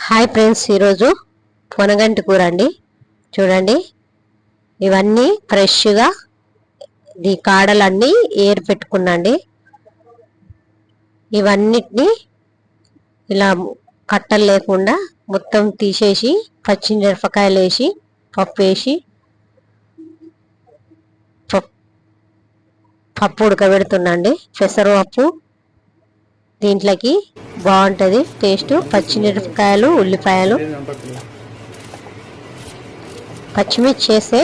Hi friends, ఈరోజు పొనగంటి కూర అండి. చూడండి, ఇవన్నీ ఫ్రెష్గా ఈ కాడలన్నీ ఏరి పెట్టుకున్నాండి. ఇవన్నిటిని ఇలా కట్టలు లేకుండా మొత్తం తీసేసి పచ్చిమిరపకాయలు వేసి పప్పు వేసి పప్పు ఉడకబెడుతున్నాండి. పెసరపప్పు దీంట్లోకి బాగుంటుంది టేస్ట్. పచ్చిమిరపకాయలు, ఉల్లిపాయలు, పచ్చిమిర్చి చేస్తే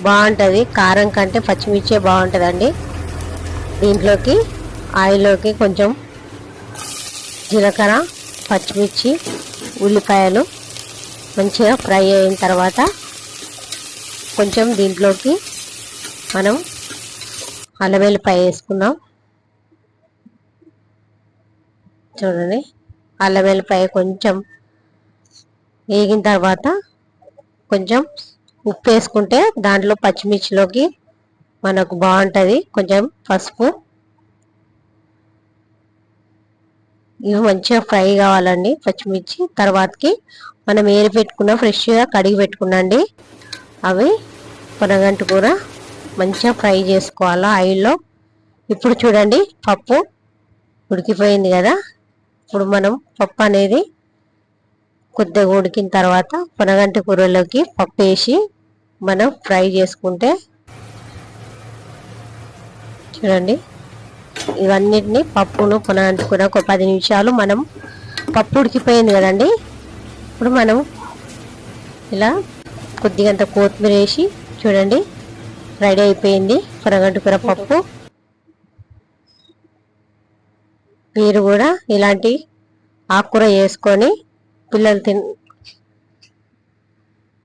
బాగుంటుంది. కారం కంటే పచ్చిమిర్చే బాగుంటుందండి. దీంట్లోకి ఆయిల్లోకి కొంచెం జీలకర్ర, పచ్చిమిర్చి, ఉల్లిపాయలు మంచిగా ఫ్రై అయిన తర్వాత కొంచెం దీంట్లోకి మనం అల్లం వెల్లిపాయ వేసుకున్నాం. చూడండి, అల్లం వెల్లిపాయ కొంచెం వేగిన తర్వాత కొంచెం ఉప్పు వేసుకుంటే దాంట్లో పచ్చిమిర్చిలోకి మనకు బాగుంటుంది. కొంచెం పసుపు, ఇవి మంచిగా ఫ్రై కావాలండి. పచ్చిమిర్చి తర్వాతకి మనం ఏరి పెట్టుకున్న ఫ్రెష్గా కడిగి పెట్టుకున్నాండి అవి పొనగంటి కూర మంచిగా ఫ్రై చేసుకోవాలా ఆయిల్లో. ఇప్పుడు చూడండి, పప్పు ఉడికిపోయింది కదా. ఇప్పుడు మనం పప్పు అనేది కొద్దిగా ఉడికిన తర్వాత పొనగంటి కూరలోకి పప్పు వేసి మనం ఫ్రై చేసుకుంటే చూడండి, ఇవన్నిటిని పప్పును పొనగంటి కూర ఒక 10 నిమిషాలు మనం పప్పు ఉడికిపోయింది కదండి. ఇప్పుడు మనం ఇలా కొద్దిగంత కొత్తిమీర వేసి చూడండి, రెడీ అయిపోయింది పొనగంటి కూర పప్పు. మీరు కూడా ఇలాంటి ఆకుకూర వేసుకొని పిల్లలు